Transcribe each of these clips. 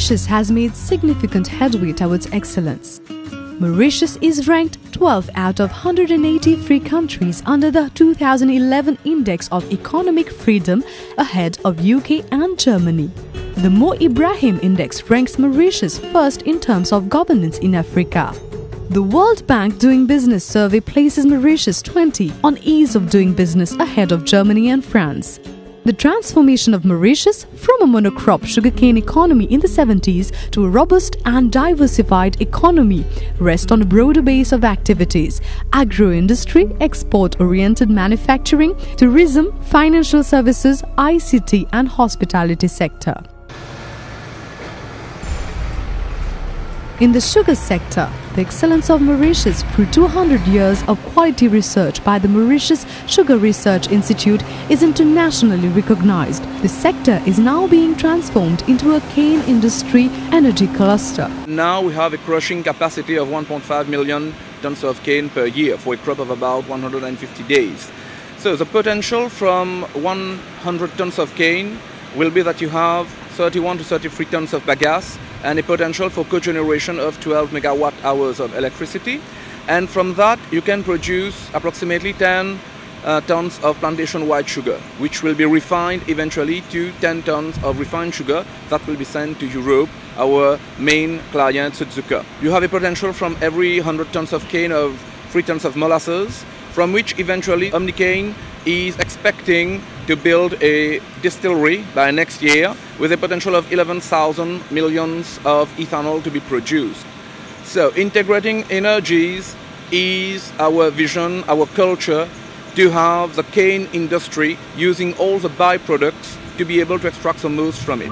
Mauritius has made significant headway towards excellence. Mauritius is ranked 12th out of 183 countries under the 2011 Index of Economic Freedom, ahead of UK and Germany. The Mo Ibrahim Index ranks Mauritius first in terms of governance in Africa. The World Bank Doing Business Survey places Mauritius 20 on ease of doing business, ahead of Germany and France. The transformation of Mauritius from a monocrop sugarcane economy in the 70s to a robust and diversified economy rests on a broader base of activities: agro-industry, export-oriented manufacturing, tourism, financial services, ICT and hospitality sector. In the sugar sector, the excellence of Mauritius through 200 years of quality research by the Mauritius Sugar Research Institute is internationally recognized. The sector is now being transformed into a cane industry energy cluster. Now we have a crushing capacity of 1.5 million tons of cane per year for a crop of about 150 days. So the potential from 100 tons of cane will be that you have 31 to 33 tons of bagasse and a potential for cogeneration of 12 megawatt hours of electricity. And from that, you can produce approximately 10 tons of plantation-wide sugar, which will be refined eventually to 10 tons of refined sugar that will be sent to Europe, our main client, Suzuka. You have a potential from every 100 tons of cane of 3 tons of molasses, from which eventually Omnicane is expecting to build a distillery by next year with a potential of 11,000 millions of ethanol to be produced. So integrating energies is our vision, our culture, to have the cane industry using all the byproducts to be able to extract the most from it.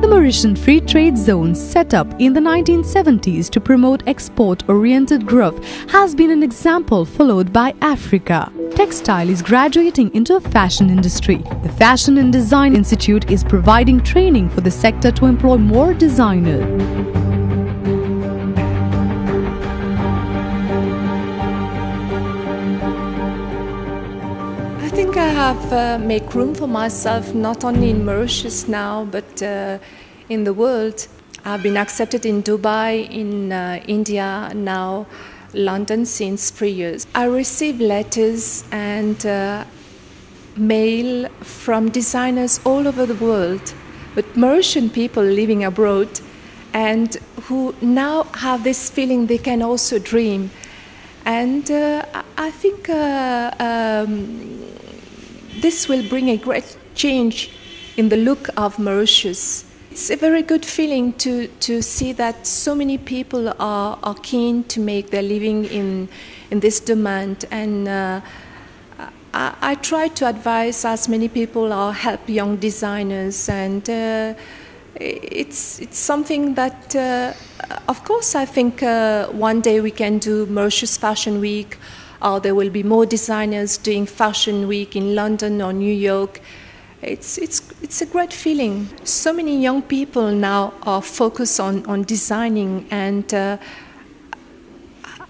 The Mauritian Free Trade Zone, set up in the 1970s to promote export-oriented growth, has been an example followed by Africa. Textile is graduating into a fashion industry. The Fashion and Design Institute is providing training for the sector to employ more designers. I think I have made room for myself not only in Mauritius now, but in the world. I've been accepted in Dubai, in India, now London since 3 years. I receive letters and mail from designers all over the world, but Mauritian people living abroad and who now have this feeling they can also dream. And I think this will bring a great change in the look of Mauritius. It's a very good feeling to see that so many people are keen to make their living in this demand. And I try to advise as many people or help young designers. And it's something that, of course, I think one day we can do Mauritius Fashion Week, or there will be more designers doing Fashion Week in London or New York. It's a great feeling. So many young people now are focused on designing, and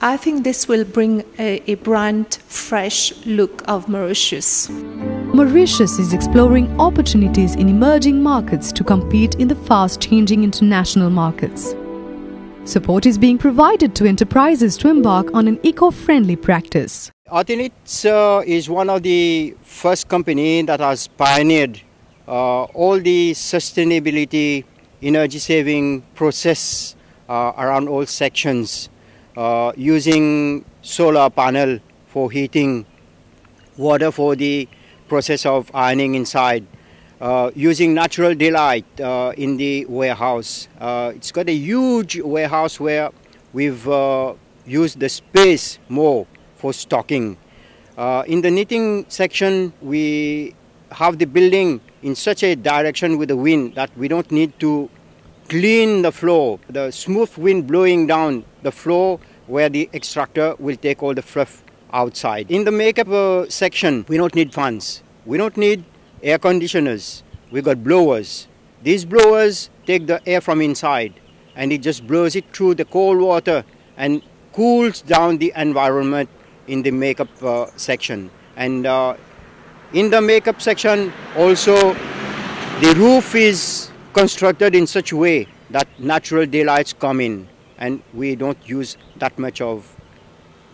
I think this will bring a brand fresh look of Mauritius. Mauritius is exploring opportunities in emerging markets to compete in the fast-changing international markets. Support is being provided to enterprises to embark on an eco-friendly practice. Artinitz is one of the first companies that has pioneered all the sustainability, energy-saving process around all sections, using solar panel for heating, water for the process of ironing inside, using natural daylight in the warehouse. It's got a huge warehouse where we've used the space more for stocking. In the knitting section, we have the building in such a direction with the wind that we don't need to clean the floor. The smooth wind blowing down the floor where the extractor will take all the fluff outside. In the makeup section, we don't need fans. We don't need air conditioners. We got blowers. These blowers take the air from inside and it just blows it through the cold water and cools down the environment in the makeup section. And in the makeup section also, the roof is constructed in such a way that natural daylights come in and we don't use that much of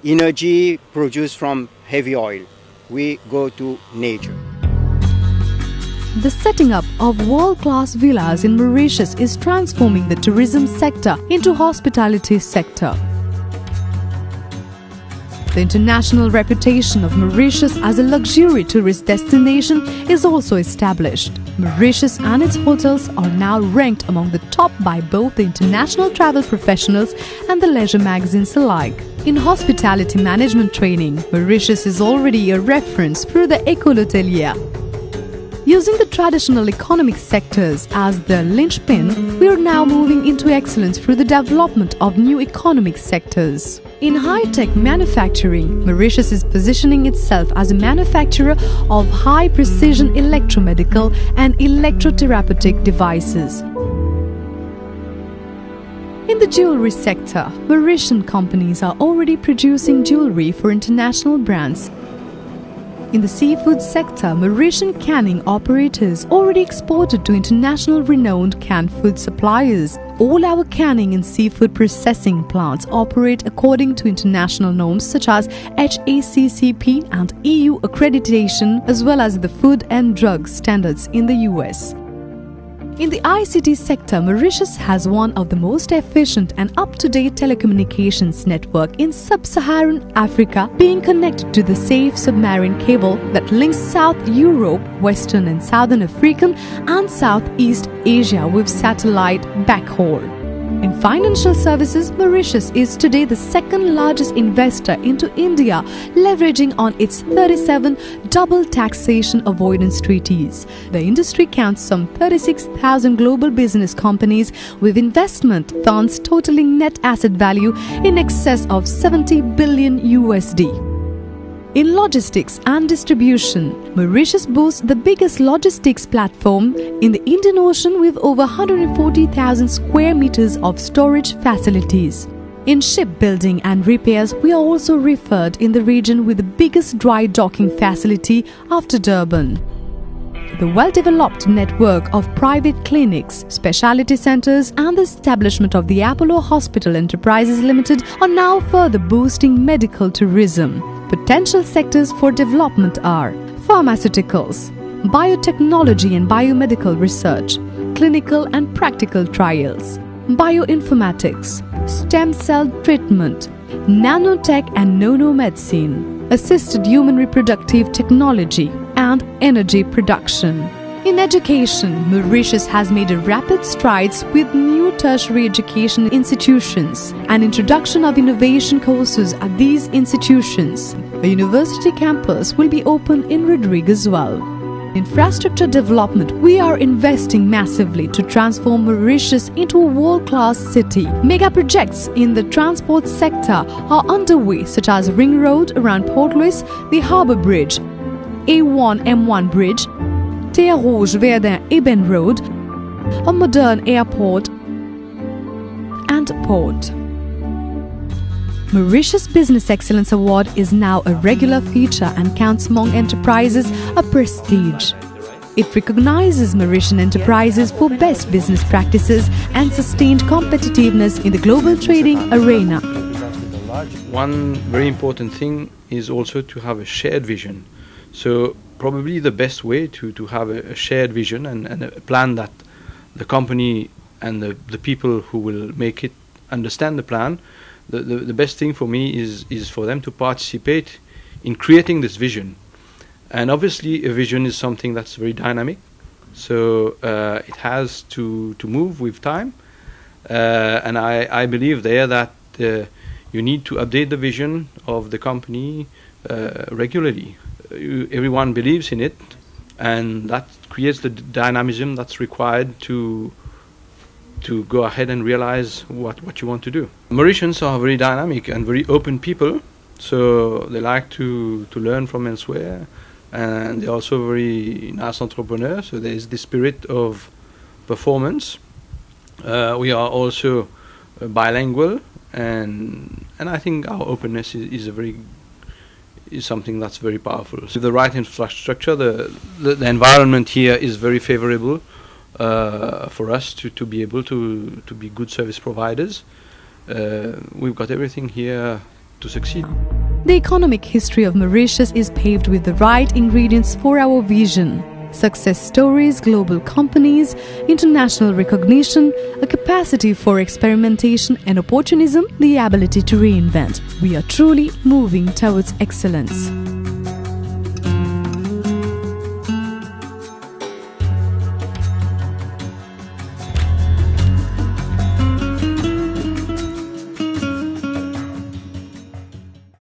energy produced from heavy oil. We go to nature. The setting up of world-class villas in Mauritius is transforming the tourism sector into hospitality sector. The international reputation of Mauritius as a luxury tourist destination is also established. Mauritius and its hotels are now ranked among the top by both the international travel professionals and the leisure magazines alike. In hospitality management training, Mauritius is already a reference through the École Hôtelière. Using the traditional economic sectors as the linchpin, we are now moving into excellence through the development of new economic sectors. In high-tech manufacturing, Mauritius is positioning itself as a manufacturer of high-precision electromedical and electrotherapeutic devices. In the jewelry sector, Mauritian companies are already producing jewelry for international brands. In the seafood sector, Mauritian canning operators already exported to international renowned canned food suppliers. All our canning and seafood processing plants operate according to international norms such as HACCP and EU accreditation, as well as the Food and Drug standards in the US. In the ICT sector, Mauritius has one of the most efficient and up-to-date telecommunications network in sub-Saharan Africa, being connected to the safe submarine cable that links South Europe, Western and Southern African and Southeast Asia with satellite backhaul. In financial services, Mauritius is today the second largest investor into India, leveraging on its 37 double taxation avoidance treaties. The industry counts some 36,000 global business companies with investment funds totaling net asset value in excess of 70 billion USD. In logistics and distribution, Mauritius boasts the biggest logistics platform in the Indian Ocean with over 140,000 square meters of storage facilities. In shipbuilding and repairs, we are also referred in the region with the biggest dry docking facility after Durban. The well-developed network of private clinics, specialty centers and the establishment of the Apollo Hospital Enterprises Limited are now further boosting medical tourism. Potential sectors for development are pharmaceuticals, biotechnology and biomedical research, clinical and practical trials, bioinformatics, stem cell treatment, nanotech and nanomedicine, assisted human reproductive technology, and energy production. In education, Mauritius has made rapid strides with new tertiary education institutions and introduction of innovation courses at these institutions. A university campus will be opened in Rodrigue as well. Infrastructure development, we are investing massively to transform Mauritius into a world-class city. Mega projects in the transport sector are underway, such as Ring Road around Port Louis, the Harbour Bridge, A1M1 Bridge, Terre Rouge Verdun Eben Road, a modern airport and port. Mauritius Business Excellence Award is now a regular feature and counts among enterprises a prestige. It recognizes Mauritian enterprises for best business practices and sustained competitiveness in the global trading arena. One very important thing is also to have a shared vision. So probably the best way to have a shared vision and a plan that the company and the people who will make it understand the plan, the best thing for me is for them to participate in creating this vision. And obviously a vision is something that's very dynamic, so it has to move with time, and I believe there that you need to update the vision of the company regularly. Everyone believes in it, and that creates the dynamism that's required to go ahead and realize what you want to do. Mauritians are very dynamic and very open people, so they like to learn from elsewhere, and they're also very nice entrepreneurs, so there is the spirit of performance. We are also bilingual, and I think our openness is something that's very powerful. So the right infrastructure, the environment here is very favorable for us to be able to be good service providers. We've got everything here to succeed. The economic history of Mauritius is paved with the right ingredients for our vision. Success stories, global companies, international recognition, a capacity for experimentation and opportunism, the ability to reinvent. We are truly moving towards excellence.